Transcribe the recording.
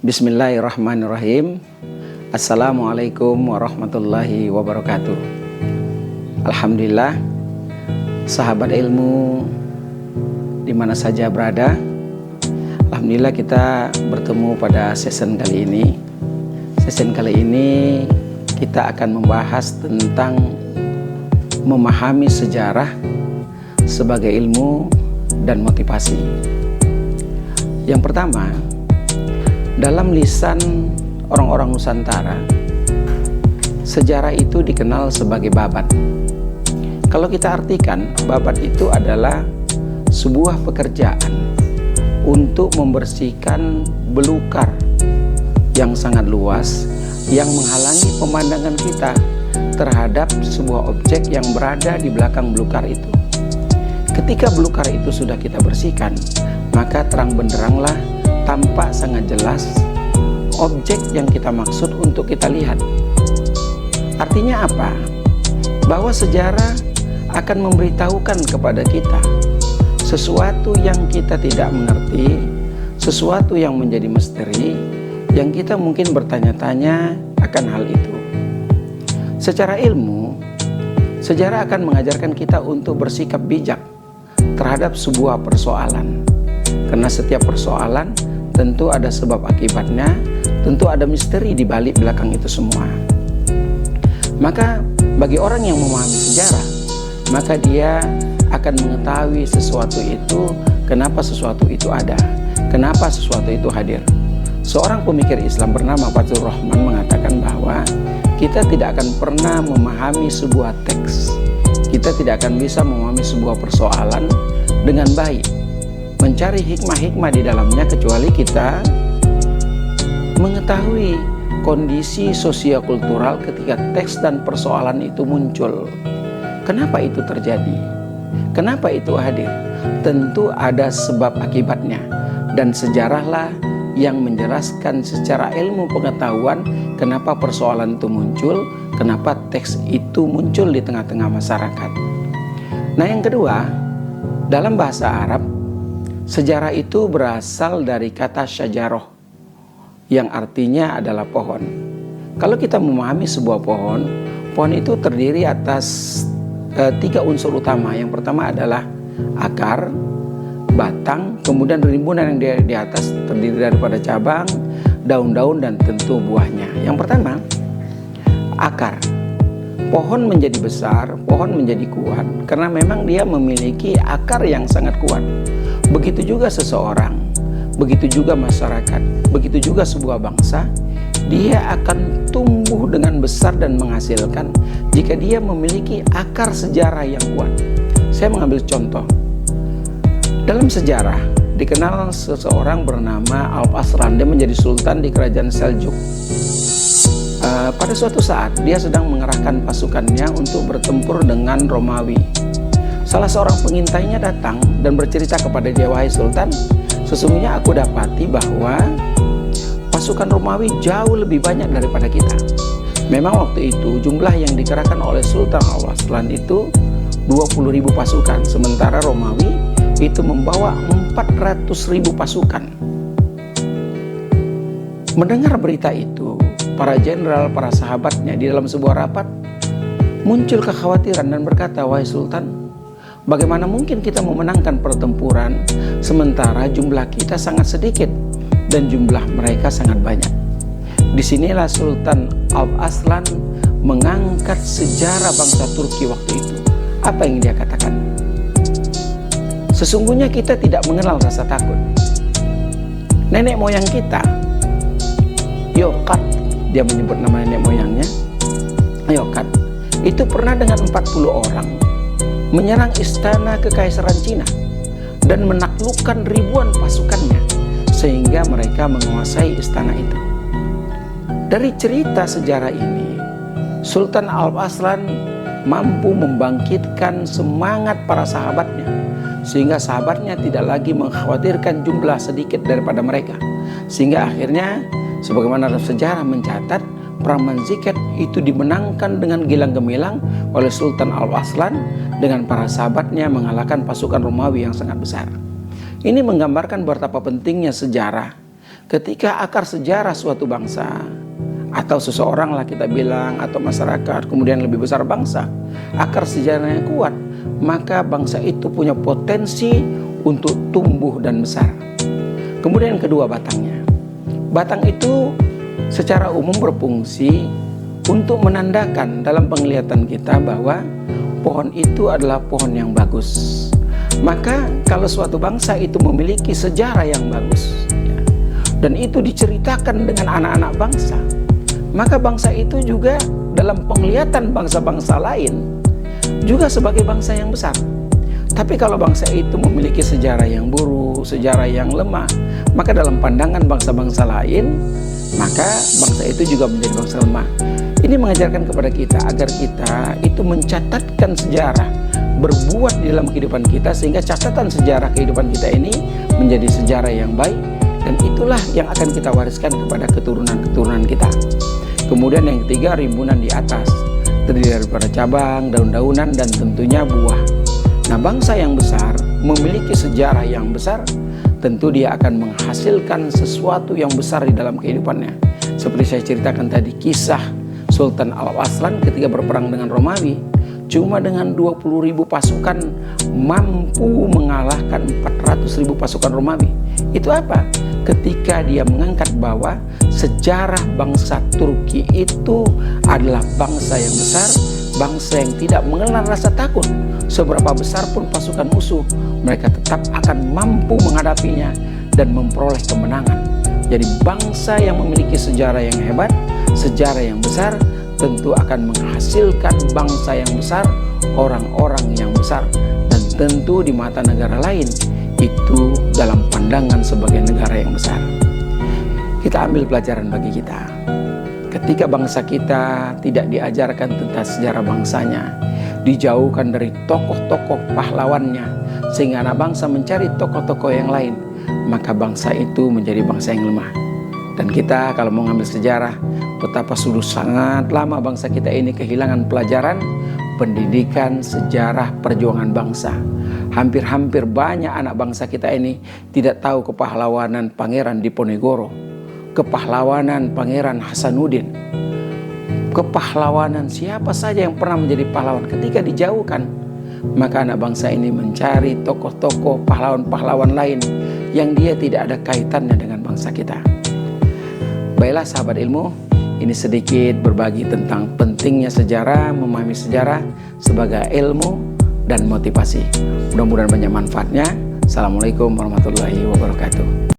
Bismillahirrahmanirrahim. Assalamualaikum warahmatullahi wabarakatuh. Alhamdulillah, sahabat ilmu di mana saja berada, alhamdulillah kita bertemu pada sesi kali ini. Sesi kali ini kita akan membahas tentang memahami sejarah sebagai ilmu dan motivasi. Yang pertama, dalam lisan orang-orang Nusantara, sejarah itu dikenal sebagai babat. Kalau kita artikan, babat itu adalah sebuah pekerjaan untuk membersihkan belukar yang sangat luas yang menghalangi pemandangan kita terhadap sebuah objek yang berada di belakang belukar itu. Ketika belukar itu sudah kita bersihkan, maka terang benderanglah tampak sangat jelas objek yang kita maksud untuk kita lihat. Artinya apa? Bahwa sejarah akan memberitahukan kepada kita sesuatu yang kita tidak mengerti, sesuatu yang menjadi misteri, yang kita mungkin bertanya-tanya akan hal itu. Secara ilmu, sejarah akan mengajarkan kita untuk bersikap bijak terhadap sebuah persoalan. Karena setiap persoalan tentu ada sebab akibatnya, tentu ada misteri di balik belakang itu semua. Maka bagi orang yang memahami sejarah, maka dia akan mengetahui sesuatu itu, kenapa sesuatu itu ada, kenapa sesuatu itu hadir. Seorang pemikir Islam bernama Fazlur Rahman mengatakan bahwa kita tidak akan pernah memahami sebuah teks, kita tidak akan bisa memahami sebuah persoalan dengan baik, mencari hikmah-hikmah di dalamnya, kecuali kita mengetahui kondisi sosiokultural ketika teks dan persoalan itu muncul. Kenapa itu terjadi? Kenapa itu hadir? Tentu ada sebab akibatnya, dan sejarahlah yang menjelaskan secara ilmu pengetahuan kenapa persoalan itu muncul, kenapa teks itu muncul di tengah-tengah masyarakat. Nah, yang kedua, dalam bahasa Arab, sejarah itu berasal dari kata syajaroh yang artinya adalah pohon. Kalau kita memahami sebuah pohon, pohon itu terdiri atas tiga unsur utama. Yang pertama adalah akar, batang, kemudian rimbunan yang di atas terdiri daripada cabang, daun-daun, dan tentu buahnya. Yang pertama, akar. Pohon menjadi besar, pohon menjadi kuat karena memang dia memiliki akar yang sangat kuat. Begitu juga seseorang, begitu juga masyarakat, begitu juga sebuah bangsa, dia akan tumbuh dengan besar dan menghasilkan jika dia memiliki akar sejarah yang kuat. Saya mengambil contoh. Dalam sejarah dikenal seseorang bernama Alp Arslan. Dia menjadi sultan di kerajaan Seljuk. Pada suatu saat dia sedang mengerahkan pasukannya untuk bertempur dengan Romawi. Salah seorang pengintainya datang dan bercerita kepada dia, "Wahai Sultan, sesungguhnya aku dapati bahwa pasukan Romawi jauh lebih banyak daripada kita." Memang waktu itu jumlah yang dikerahkan oleh Sultan Alp Arslan itu 20.000 pasukan, sementara Romawi itu membawa 400.000 pasukan. Mendengar berita itu, para jenderal, para sahabatnya di dalam sebuah rapat muncul kekhawatiran dan berkata, "Wahai Sultan, bagaimana mungkin kita memenangkan pertempuran sementara jumlah kita sangat sedikit dan jumlah mereka sangat banyak?" Disinilah Sultan Alp Arslan mengangkat sejarah bangsa Turki waktu itu. Apa yang dia katakan? Sesungguhnya kita tidak mengenal rasa takut. Nenek moyang kita, Yokat, dia menyebut nama nenek moyangnya, Yokat, itu pernah dengan 40 orang menyerang istana kekaisaran Cina dan menaklukkan ribuan pasukannya sehingga mereka menguasai istana itu. Dari cerita sejarah ini, Sultan Alp Arslan mampu membangkitkan semangat para sahabatnya sehingga sahabatnya tidak lagi mengkhawatirkan jumlah sedikit daripada mereka, sehingga akhirnya sebagaimana sejarah mencatat, perang Manzikert itu dimenangkan dengan gilang gemilang oleh Sultan Alp Arslan dengan para sahabatnya mengalahkan pasukan Romawi yang sangat besar. Ini menggambarkan betapa pentingnya sejarah ketika akar sejarah suatu bangsa atau seseorang lah kita bilang, atau masyarakat, kemudian lebih besar bangsa, akar sejarahnya kuat, maka bangsa itu punya potensi untuk tumbuh dan besar. Kemudian yang kedua, batangnya. Batang itu secara umum berfungsi untuk menandakan dalam penglihatan kita bahwa pohon itu adalah pohon yang bagus. Maka kalau suatu bangsa itu memiliki sejarah yang bagus, ya, dan itu diceritakan dengan anak-anak bangsa, maka bangsa itu juga dalam penglihatan bangsa-bangsa lain juga sebagai bangsa yang besar. Tapi kalau bangsa itu memiliki sejarah yang buruk, sejarah yang lemah, maka dalam pandangan bangsa-bangsa lain, maka bangsa itu juga menjadi bangsa lemah. Ini mengajarkan kepada kita agar kita itu mencatatkan sejarah, berbuat di dalam kehidupan kita, sehingga catatan sejarah kehidupan kita ini menjadi sejarah yang baik, dan itulah yang akan kita wariskan kepada keturunan-keturunan kita. Kemudian yang ketiga, rimbunan di atas, terdiri daripada cabang, daun-daunan, dan tentunya buah. Nah, bangsa yang besar memiliki sejarah yang besar, tentu dia akan menghasilkan sesuatu yang besar di dalam kehidupannya. Seperti saya ceritakan tadi, kisah Sultan Al-Aslan ketika berperang dengan Romawi, cuma dengan 20.000 pasukan mampu mengalahkan 400.000 pasukan Romawi. Itu apa? Ketika dia mengangkat bahwa sejarah bangsa Turki itu adalah bangsa yang besar, bangsa yang tidak mengenal rasa takut. Seberapa besar pun pasukan musuh, mereka tetap akan mampu menghadapinya dan memperoleh kemenangan. Jadi bangsa yang memiliki sejarah yang hebat, sejarah yang besar, tentu akan menghasilkan bangsa yang besar, orang-orang yang besar, dan tentu di mata negara lain itu dalam pandangan sebagai negara yang besar. Kita ambil pelajaran bagi kita. Ketika bangsa kita tidak diajarkan tentang sejarah bangsanya, dijauhkan dari tokoh-tokoh pahlawannya, sehingga anak bangsa mencari tokoh-tokoh yang lain, maka bangsa itu menjadi bangsa yang lemah. Dan kita kalau mau ngambil sejarah, betapa sudah sangat lama bangsa kita ini kehilangan pelajaran pendidikan sejarah perjuangan bangsa. Hampir-hampir banyak anak bangsa kita ini tidak tahu kepahlawanan Pangeran Diponegoro, kepahlawanan Pangeran Hasanuddin, kepahlawanan siapa saja yang pernah menjadi pahlawan. Ketika dijauhkan, maka anak bangsa ini mencari tokoh-tokoh pahlawan-pahlawan lain yang dia tidak ada kaitannya dengan bangsa kita. Baiklah sahabat ilmu, ini sedikit berbagi tentang pentingnya sejarah, memahami sejarah sebagai ilmu dan motivasi. Mudah-mudahan banyak manfaatnya. Assalamualaikum warahmatullahi wabarakatuh.